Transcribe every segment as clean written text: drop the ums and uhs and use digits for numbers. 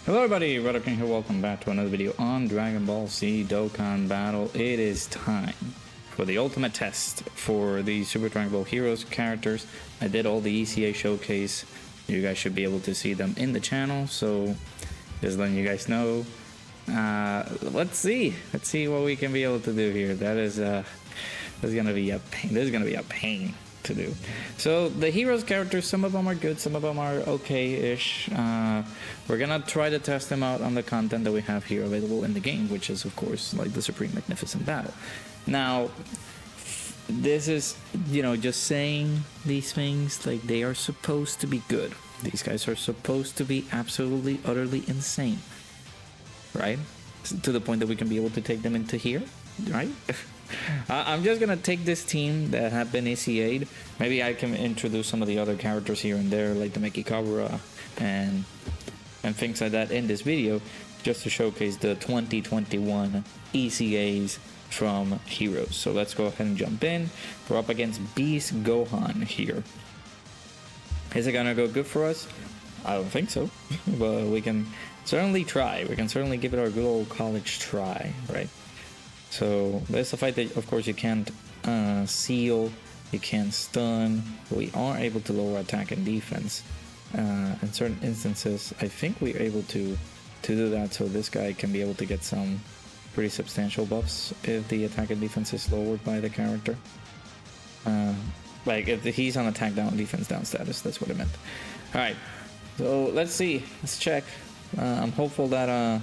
Hello everybody, Dokkan here, welcome back to another video on Dragon Ball Z Dokkan Battle. It is time for the ultimate test for the Super Dragon Ball Heroes characters. I did all the EZA showcase. You guys should be able to see them in the channel, so just letting you guys know. Let's see what we can be able to do here. That's gonna be a pain. This is gonna be a pain to do. So the heroes characters, some of them are good, some of them are okay-ish. We're gonna try to test them out on the content that we have here available in the game, which is of course like the Supreme Magnificent Battle. Now this is, you know, just saying these things, like they are supposed to be good. These guys are supposed to be absolutely utterly insane, right? To the point that we can be able to take them into here, right? I'm just gonna take this team that have been EZA'd. Maybe I can introduce some of the other characters here and there, like the Mekikabura and things like that in this video, just to showcase the 2021 EZAs from Heroes. So let's go ahead and jump in. We're up against Beast Gohan here. Is it gonna go good for us? I don't think so, but we can certainly try. We can certainly give it our good old college try, right? So that's a fight that, of course, you can't seal, you can't stun, but we are able to lower attack and defense. In certain instances, I think we're able to do that, so this guy can be able to get some pretty substantial buffs if the attack and defense is lowered by the character. Like if he's on attack down, defense down status, that's what I meant. Alright, so let's see, let's check. I'm hopeful that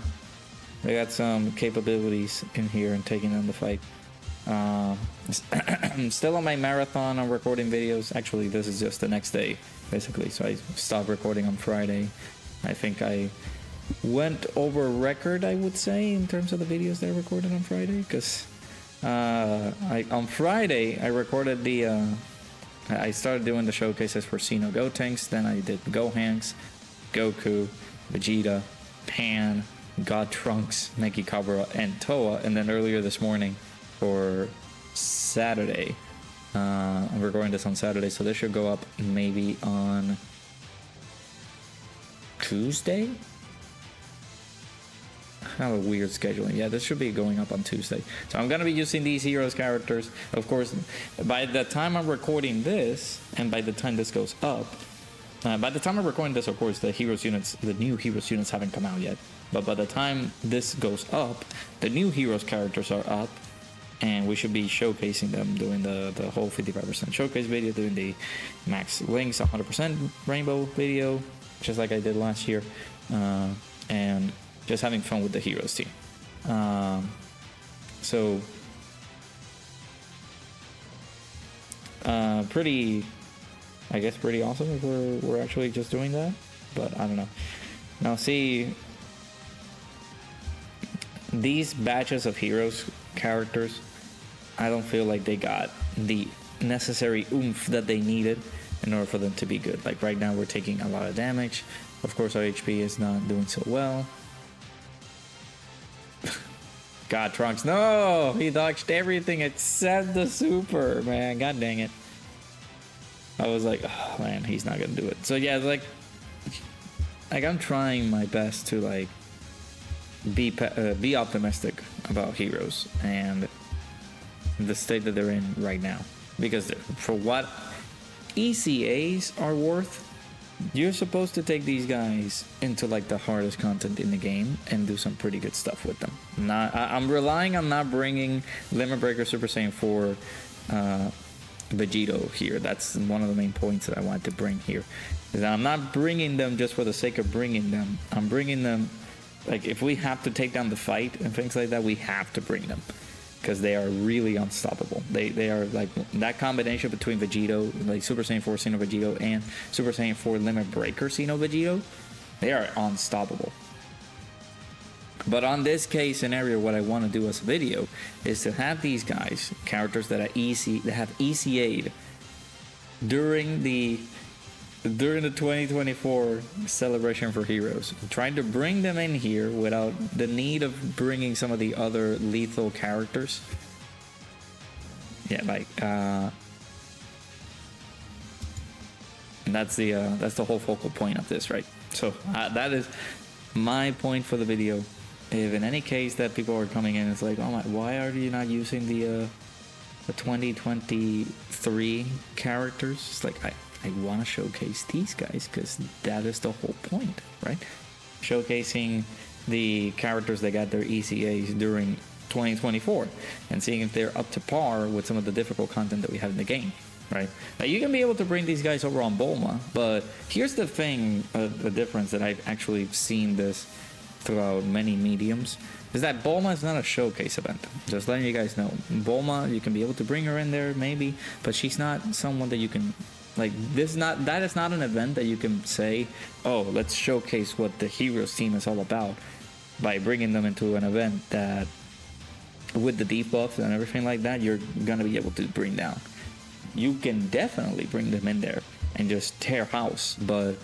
they got some capabilities in here and taking on the fight. I'm still on my marathon on recording videos. Actually, this is just the next day, basically. So I stopped recording on Friday. I think I went over record, I would say, in terms of the videos that I recorded on Friday. Because on Friday, I recorded the... I started doing the showcases for Xeno Gotenks. Then I did Gohanks, Goku, Vegeta, Pan, God Trunks, Mekikabura, and Toa. And then earlier this morning for Saturday, we're going this on Saturday, so this should go up maybe on Tuesday. Kind of a weird scheduling. Yeah, this should be going up on Tuesday. So I'm gonna be using these heroes characters. Of course, by the time I'm recording this, and by the time this goes up, by the time I'm recording this, of course, the heroes units, the new heroes units haven't come out yet. But by the time this goes up, the new heroes characters are up, and we should be showcasing them, doing the whole 55% showcase video, doing the max links 100% rainbow video, just like I did last year, and just having fun with the heroes team. So pretty, I guess, pretty awesome if we're actually just doing that, but I don't know. Now see, these batches of heroes characters, I don't feel like they got the necessary oomph that they needed in order for them to be good. Like right now we're taking a lot of damage. Of course our HP is not doing so well. God Trunks, no! He dodged everything except the super, man. God dang it. I was like, oh man, he's not gonna do it. So yeah, like I'm trying my best to like be optimistic about heroes and the state that they're in right now, because for what EZAs are worth, you're supposed to take these guys into like the hardest content in the game and do some pretty good stuff with them. I'm relying on not bringing Limit Breaker Super Saiyan 4 Vegito here. That's one of the main points that I wanted to bring here. Is I'm not bringing them just for the sake of bringing them. I'm bringing them, like, if we have to take down the fight and things like that, we have to bring them, because they are really unstoppable. They are like that combination between Vegito, like Super Saiyan 4 Xeno Vegito and Super Saiyan 4 Limit Breaker Xeno Vegito. They are unstoppable. But on this case scenario, what I want to do as a video is to have these guys, characters that have EZA'd during the 2024 celebration for heroes. I'm trying to bring them in here without the need of bringing some of the other lethal characters. Yeah, like and that's the whole focal point of this, right? So that is my point for the video, if in any case that people are coming in, it's like, oh my, why are you not using the 2023 characters? It's like, I want to showcase these guys because that is the whole point, right? Showcasing the characters that got their EZAs during 2024 and seeing if they're up to par with some of the difficult content that we have in the game, right? Now you can be able to bring these guys over on Bulma, but here's the thing, the difference that I've actually seen this throughout many mediums, is that Bulma is not a showcase event. Just letting you guys know. Bulma, you can be able to bring her in there maybe, but she's not someone that you can, like, that is not an event that you can say, oh, let's showcase what the Heroes team is all about by bringing them into an event that with the debuffs and everything like that, you're gonna be able to bring down. You can definitely bring them in there and just tear house, but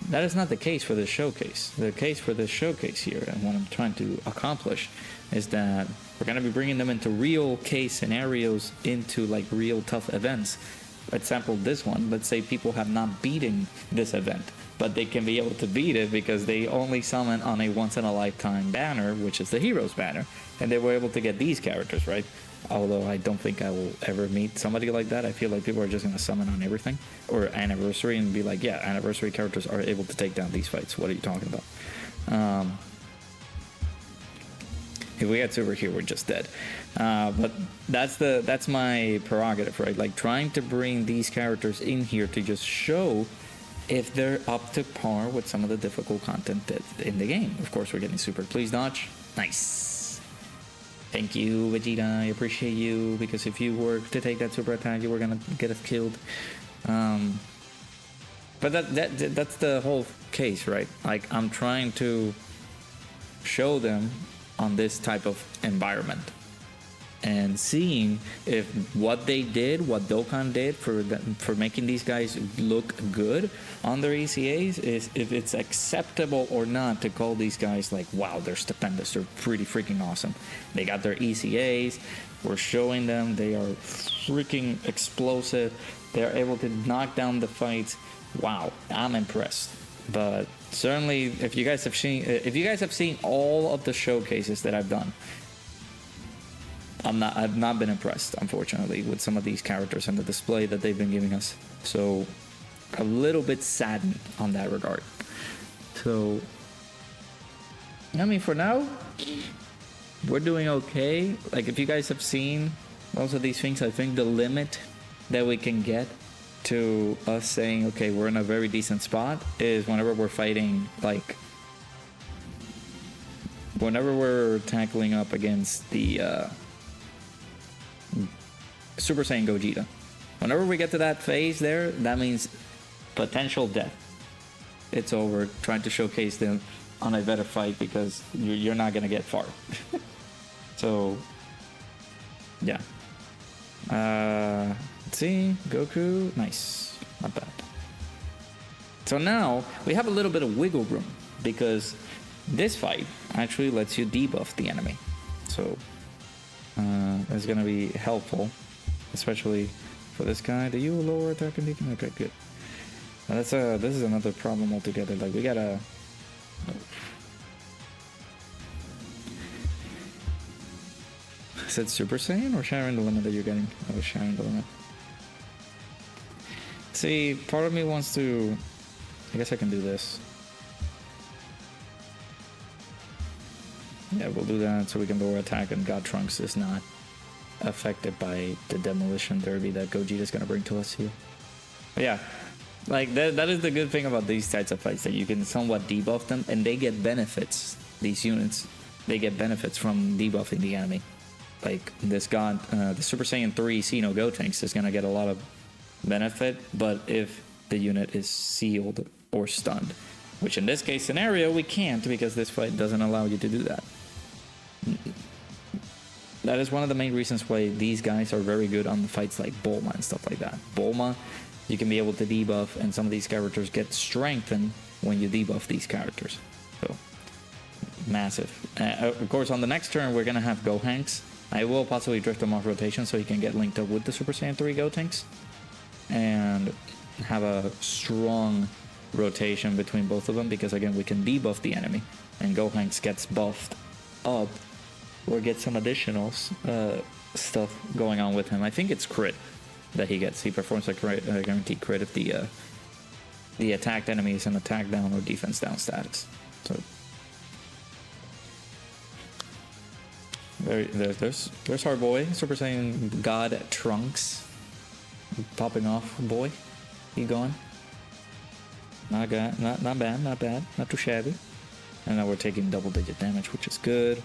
that is not the case for this showcase. The case for this showcase here, and what I'm trying to accomplish, is that we're gonna be bringing them into real case scenarios, into like real tough events. Example, this one, let's say people have not beaten this event, but they can be able to beat it because they only summon on a once-in-a-lifetime banner, which is the Heroes banner, and they were able to get these characters, right? Although I don't think I will ever meet somebody like that. I feel like people are just going to summon on everything, or anniversary, and be like, yeah, anniversary characters are able to take down these fights. What are you talking about? If we get Super here, we're just dead. But that's my prerogative, right? Like trying to bring these characters in here to just show if they're up to par with some of the difficult content that's in the game. Of course, we're getting Super. Please dodge. Nice. Thank you, Vegeta. I appreciate you, because if you were to take that super attack, you were gonna get us killed. But that's the whole case, right? Like, I'm trying to show them on this type of environment and seeing if what they did, what Dokkan did for making these guys look good on their ECAs, is if it's acceptable or not to call these guys like, wow, they're stupendous, they're pretty freaking awesome. They got their ECAs, we're showing them they are freaking explosive, they're able to knock down the fights. Wow, I'm impressed. But certainly, if you guys have seen all of the showcases that I've done, I've not been impressed, unfortunately, with some of these characters and the display that they've been giving us. So, a little bit saddened on that regard. So, I mean, for now, we're doing okay. Like, if you guys have seen most of these things, I think the limit that we can get to us saying, okay, we're in a very decent spot, is whenever we're fighting, like, whenever we're tackling up against the Super Saiyan Gogeta. Whenever we get to that phase there, that means potential death. It's over. Trying to showcase them on a better fight, because you're not gonna get far. So, yeah. Let's see, Goku, nice, not bad. So now we have a little bit of wiggle room, because this fight actually lets you debuff the enemy. So that's gonna be helpful, especially for this guy. Do you lower attack and defense? Okay, good. Now this is another problem altogether. Like, we gotta. Is it Super Saiyan or sharing the limit that you're getting? Oh, sharing the limit. See, part of me wants to. I guess I can do this. Yeah, we'll do that so we can lower attack, and God Trunks is not affected by the demolition derby that Gogeta is gonna bring to us here. But yeah, like that is the good thing about these types of fights, that you can somewhat debuff them, and they get benefits. These units, they get benefits from debuffing the enemy. Like this god, the Super Saiyan 3 Xeno Gotenks is gonna get a lot of benefit, but if the unit is sealed or stunned, which in this case scenario we can't, because this fight doesn't allow you to do that. That is one of the main reasons why these guys are very good on the fights like Bulma and stuff like that. Bulma, you can be able to debuff, and some of these characters get strengthened when you debuff these characters. So, massive. Of course, on the next turn, we're going to have Gohanks. I will possibly drift him off rotation so he can get linked up with the Super Saiyan 3 Gotenks and have a strong rotation between both of them, because again we can debuff the enemy and Gohan gets buffed up or get some additional stuff going on with him. I think it's crit that he gets. He performs a guaranteed crit if the attacked enemy is in attack down or defense down status. So there's our boy, Super Saiyan God Trunks, popping off. Boy, he gone. Not bad, not too shabby. And now we're taking double-digit damage, which is good.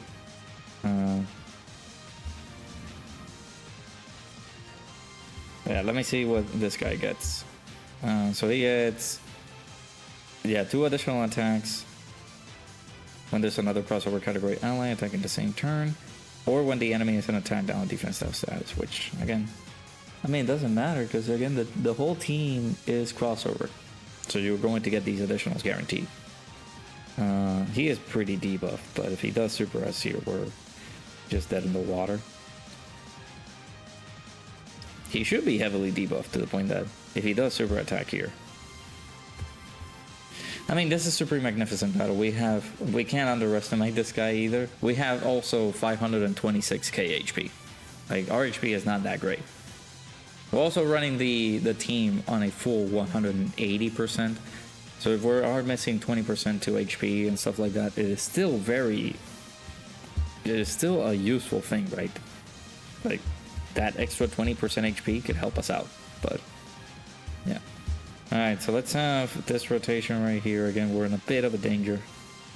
Yeah, let me see what this guy gets. So he gets, 2 additional attacks when there's another crossover category ally attacking the same turn, or when the enemy is in attack down defense down status, which again, I mean, it doesn't matter because again, the whole team is crossover. So you're going to get these additionals guaranteed. He is pretty debuffed, but if he does Super S here, we're just dead in the water. He should be heavily debuffed to the point that if he does Super Attack here, I mean, this is Supreme Magnificent Battle. We can't underestimate this guy either. We have also 526k HP. Like, our HP is not that great. We're also running the team on a full 180%. So if we are missing 20% to HP and stuff like that, it is still a useful thing, right? Like, that extra 20% HP could help us out, but yeah. Alright, so let's have this rotation right here. Again, we're in a bit of a danger.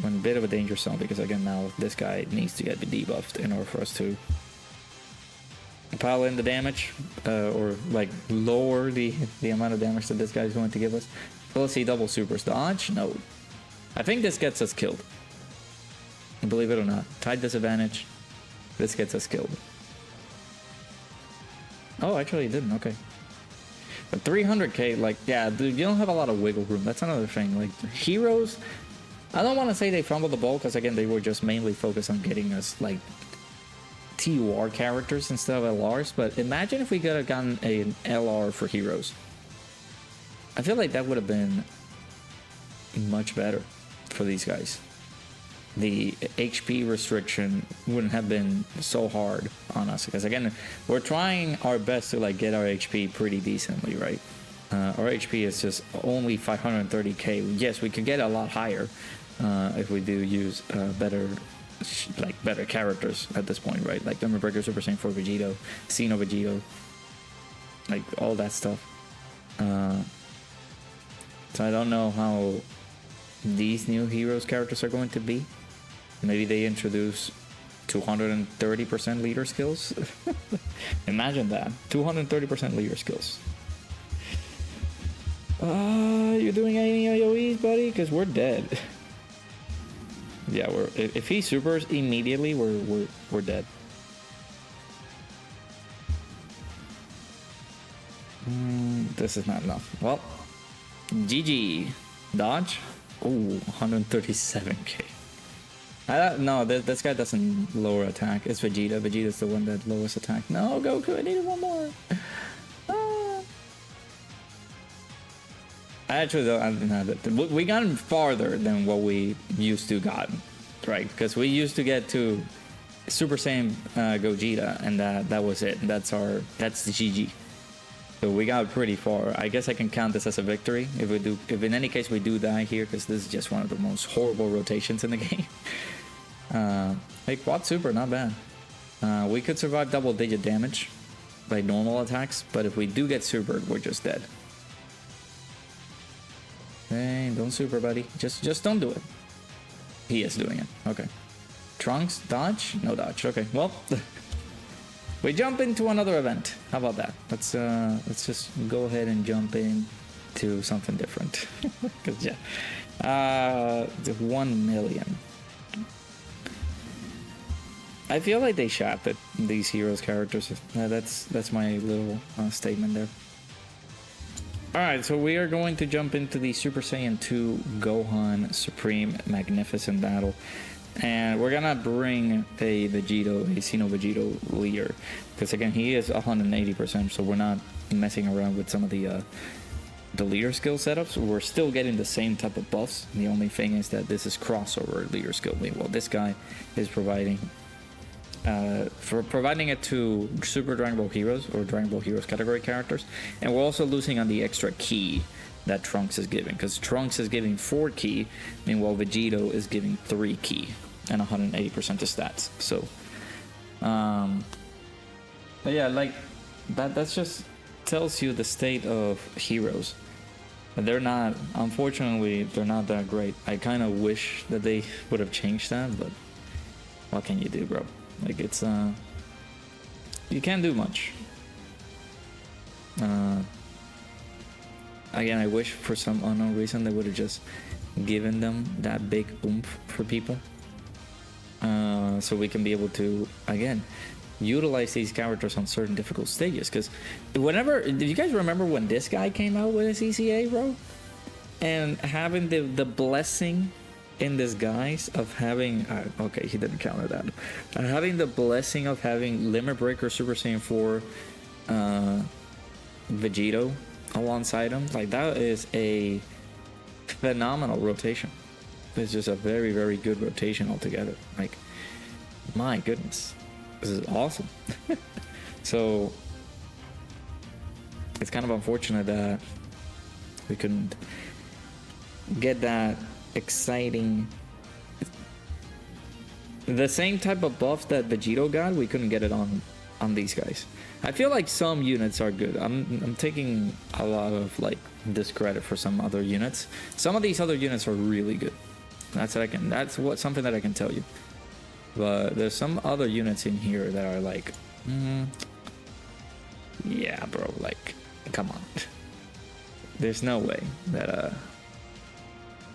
We're in a bit of a danger zone because again, now this guy needs to get debuffed in order for us to pile in the damage, or like lower the amount of damage that this guy is going to give us. So let's see, double supers. Dodge? No. I think this gets us killed. Believe it or not. Tide disadvantage. This gets us killed. Oh, actually it didn't. Okay. But 300k, like, yeah, dude, you don't have a lot of wiggle room. That's another thing. Like, Heroes, I don't want to say they fumbled the ball because, again, they were just mainly focused on getting us, like, TUR characters instead of LRs. But imagine if we could have gotten an LR for Heroes. I feel like that would have been much better for these guys. The HP restriction wouldn't have been so hard on us because again, we're trying our best to like get our HP pretty decently, right? Our HP is just only 530k. Yes, we could get a lot higher if we do use better characters at this point, right? Like Demon Breaker, Super Saiyan 4 Vegito, Xeno Vegito, like all that stuff. So I don't know how these new Heroes characters are going to be. Maybe they introduce 230% leader skills. Imagine that. 230% leader skills. You doing any AoEs, buddy? Because we're dead. Yeah, if he supers immediately, we're dead. This is not enough. Well, GG. Dodge. Oh, 137k. No, this guy doesn't lower attack. It's Vegeta. Vegeta's the one that lowers attack. No, Goku, I needed one more. Actually, we got farther than what we used to got, right? Because we used to get to Super Saiyan Gogeta, and that was it. That's the GG. So we got pretty far. I guess I can count this as a victory if in any case we do die here, because this is just one of the most horrible rotations in the game. Hey, quad super, not bad. We could survive double-digit damage by normal attacks, but if we do get supered, we're just dead. Hey, don't super, buddy. Just don't do it. He is doing it. Okay. Trunks, dodge? No dodge. Okay, well. We jump into another event. How about that? Let's just go ahead and jump into something different. Cause yeah, 1 million. I feel like they shafted these Heroes characters. That's my little statement there. All right, so we are going to jump into the Super Saiyan 2 Gohan Supreme Magnificent Battle. And we're gonna bring a Xeno Vegito leader, because again he is 180%, so we're not messing around with some of the the leader skill setups, we're still getting the same type of buffs. The only thing is that this is crossover leader skill. Well, this guy is providing it to Super Dragon Ball Heroes or Dragon Ball Heroes category characters, and we're also losing on the extra ki that Trunks is giving, because Trunks is giving 4 ki, meanwhile Vegito is giving 3 ki and 180% of stats. So, but yeah, like that's just tells you the state of Heroes. They're not, unfortunately, they're not that great. I kind of wish that they would have changed that, but what can you do, bro? Like, it's you can't do much. Again, I wish for some unknown reason they would have just given them that big oomph for people, so we can be able to, again, utilize these characters on certain difficult stages. Because whenever, do you guys remember when this guy came out with his EZA, bro? And having the blessing in disguise of having, okay, he didn't counter that. Having the blessing of having Limit Breaker Super Saiyan 4 Vegito alongside him, like, that is a phenomenal rotation. It's just a very, very good rotation altogether. Like, my goodness, this is awesome. So it's kind of unfortunate that we couldn't get that exciting, the same type of buff that Vegito got. We couldn't get it on these guys. I feel like some units are good. I'm taking a lot of like discredit for some other units. Some of these other units are really good. That's something that I can tell you. But there's some other units in here that are like, yeah, bro, like, come on. There's no way that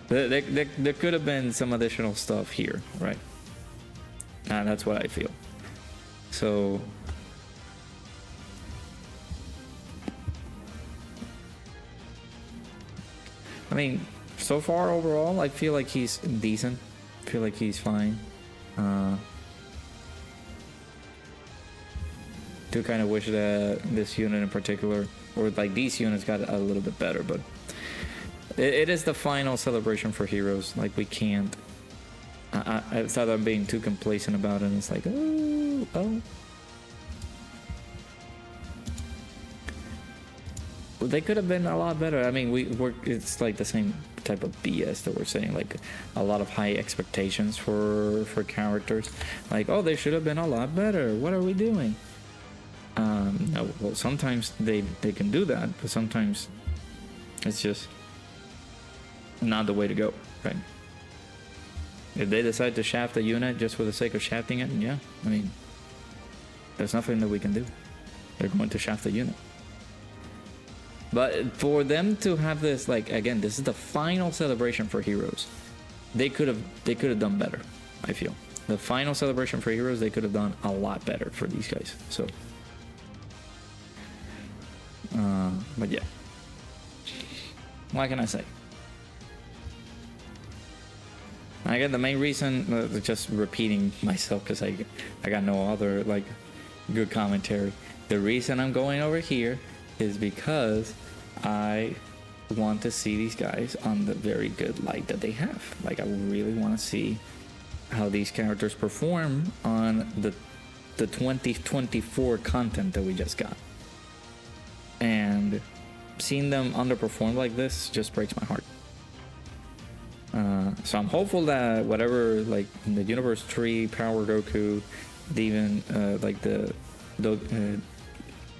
there could have been some additional stuff here, right? And that's what I feel. So I mean, so far overall, I feel like he's decent. I feel like he's fine. Do kind of wish that this unit in particular, or like these units, got a little bit better, but it is the final celebration for Heroes. Like, we can't. I thought I'm being too complacent about it, and it's like, oh. They could have been a lot better. I mean, it's like the same type of BS that we're saying, like a lot of high expectations for characters. Like, oh, they should have been a lot better. What are we doing? No, well, sometimes they can do that, but sometimes it's just not the way to go, right? If they decide to shaft a unit just for the sake of shafting it, yeah, I mean, there's nothing that we can do. They're going to shaft the unit. But for them to have this, like, again, this is the final celebration for Heroes. They could have done better, I feel. The final celebration for Heroes, they could have done a lot better for these guys. So, but yeah, what can I say? Again, the main reason, just repeating myself because I got no other like good commentary. The reason I'm going over here is because I want to see these guys on the very good light that they have. Like, I really want to see how these characters perform on the 2024 content that we just got. And seeing them underperform like this just breaks my heart. So I'm hopeful that whatever, like the Universe 3 Power Goku, even like the Dogi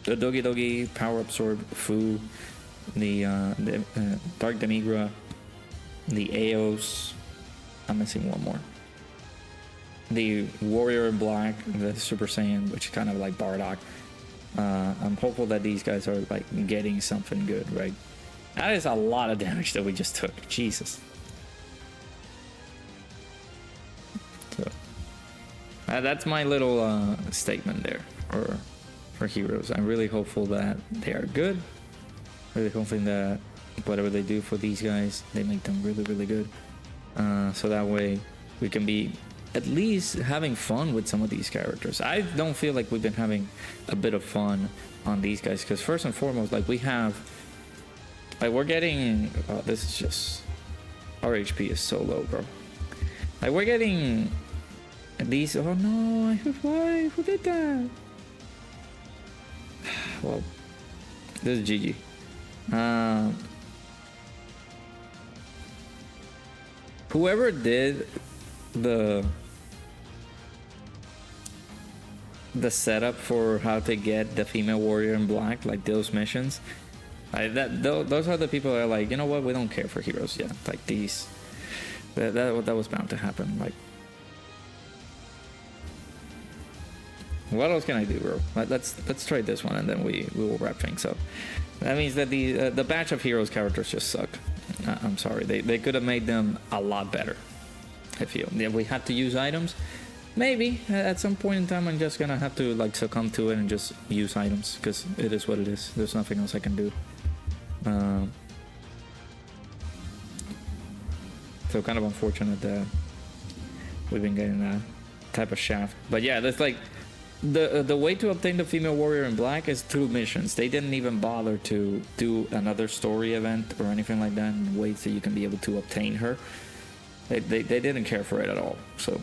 Dogi Power Absorb Fu, the Dark Demigra, the Aos, I'm missing one more. The Warrior in Black, the Super Saiyan, which is kind of like Bardock. I'm hopeful that these guys are like getting something good, right? That is a lot of damage that we just took. Jesus. So that's my little statement there for Heroes. I'm really hopeful that they are good. Really hoping that whatever they do for these guys, they make them really, really good. So that way we can be at least having fun with some of these characters. I don't feel like we've been having a bit of fun on these guys, because first and foremost, like, we have Like, we're getting... Oh, this is just... Our HP is so low, bro. Like, we're getting... These... Oh, no. Why? Who did that? Well, this is GG. Whoever did the setup for how to get the female warrior in black, like those missions, those are the people that are like, you know what, we don't care for heroes yet. Like these, that was bound to happen. Like, what else can I do, bro? Let's try this one and then we will wrap things up. That means that the batch of heroes characters just suck. I'm sorry, they could have made them a lot better. I feel if we had to use items, maybe at some point in time I'm just gonna have to like succumb to it and just use items, because it is what it is. There's nothing else I can do. So kind of unfortunate that we've been getting that type of shaft. But yeah, that's like the way to obtain the female warrior in black is through missions. They didn't even bother to do another story event or anything like that in ways that you can be able to obtain her. They didn't care for it at all. So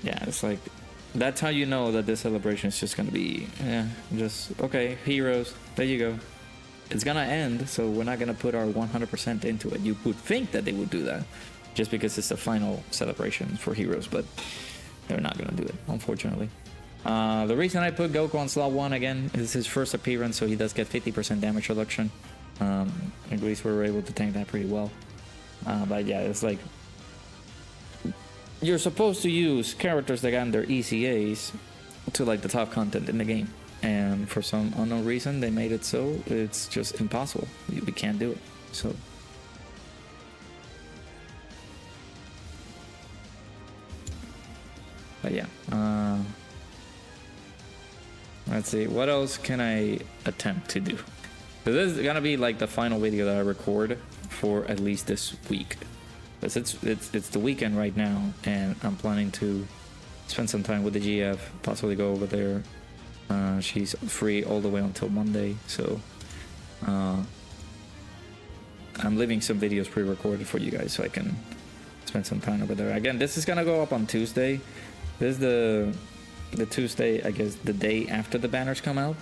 yeah, it's like, that's how you know that this celebration is just gonna be, yeah, just okay, heroes, there you go. It's gonna end, so we're not gonna put our 100% into it. You would think that they would do that just because it's the final celebration for heroes, but they're not gonna do it, unfortunately. The reason I put Goku on slot 1 again is his first appearance, so he does get 50% damage reduction. At least we were able to tank that pretty well. But yeah, it's like, you're supposed to use characters that got their EZAs to like the top content in the game, and for some unknown reason they made it so it's just impossible. We can't do it. So but yeah, let's see, what else can I attempt to do? So this is gonna be like the final video that I record for at least this week, because it's the weekend right now, and I'm planning to spend some time with the GF, possibly go over there. She's free all the way until Monday, so I'm leaving some videos pre-recorded for you guys so I can spend some time over there. Again, this is gonna go up on Tuesday. This is the Tuesday, I guess, the day after the banners come out.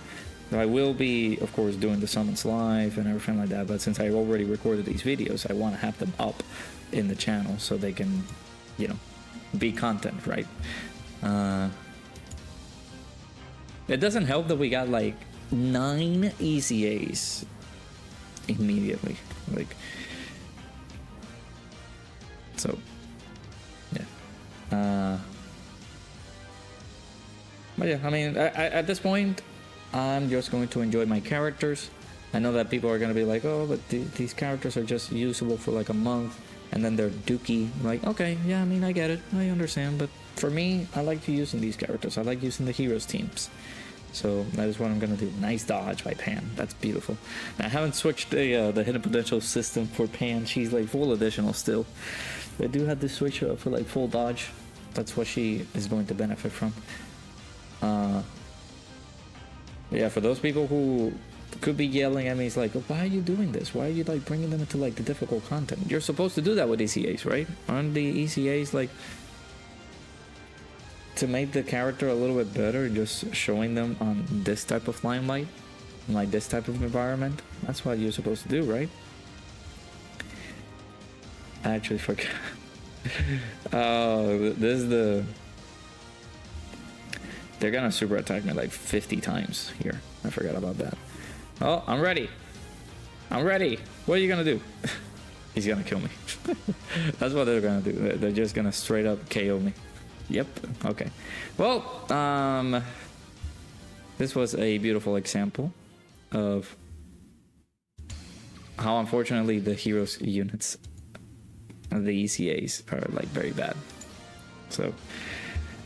I will be, of course, doing the summons live and everything like that, but since I already recorded these videos, I want to have them up in the channel so they can, you know, be content, right? It doesn't help that we got like 9 EZAs immediately, like, so yeah. But yeah, I mean, at this point, I'm just going to enjoy my characters. I know that people are going to be like, oh, but these characters are just usable for like a month and then they're dookie. Like, okay, yeah, I mean, I get it, I understand, but for me, I like using these characters. I like using the heroes teams. So that is what I'm going to do. Nice dodge by Pan. That's beautiful. I haven't switched the hidden potential system for Pan. She's like full additional still. I do have to switch her for like full dodge. That's what she is going to benefit from. Yeah, for those people who could be yelling at me, it's like, oh, why are you doing this? Why are you like bringing them into like the difficult content? You're supposed to do that with ECAs, right? Aren't the ECAs like to make the character a little bit better, just showing them on this type of limelight, like this type of environment? That's what you're supposed to do, right? I actually forgot. Oh, this is the... They're gonna super attack me like 50 times here. I forgot about that. Oh, I'm ready. I'm ready. What are you gonna do? He's gonna kill me. That's what they're gonna do. They're just gonna straight up KO me. Yep. Okay. Well, this was a beautiful example of how unfortunately the heroes units, the ECAs, are like very bad. So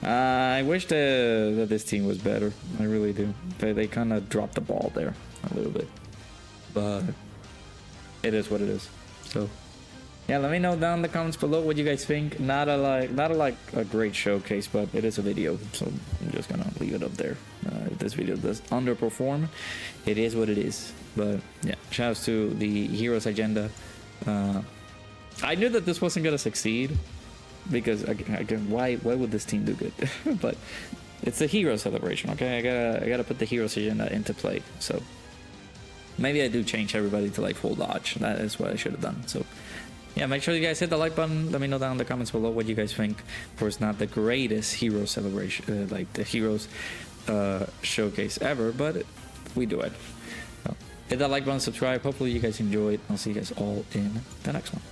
I wish that this team was better. I really do. They kind of dropped the ball there a little bit, but it is what it is. So yeah, let me know down in the comments below what you guys think. Not a great showcase, but it is a video, so I'm just gonna leave it up there. If this video does underperform, it is what it is. But yeah. Shouts to the Heroes agenda. I knew that this wasn't gonna succeed because again, why would this team do good? But it's a hero celebration, okay? I gotta put the Heroes agenda into play. So maybe I do change everybody to like full dodge. That is what I should have done. So yeah, make sure you guys hit the like button. Let me know down in the comments below what you guys think. Of course, not the greatest hero celebration, like the Heroes showcase ever, but we do it. So, hit that like button, subscribe. Hopefully you guys enjoyed. I'll see you guys all in the next one.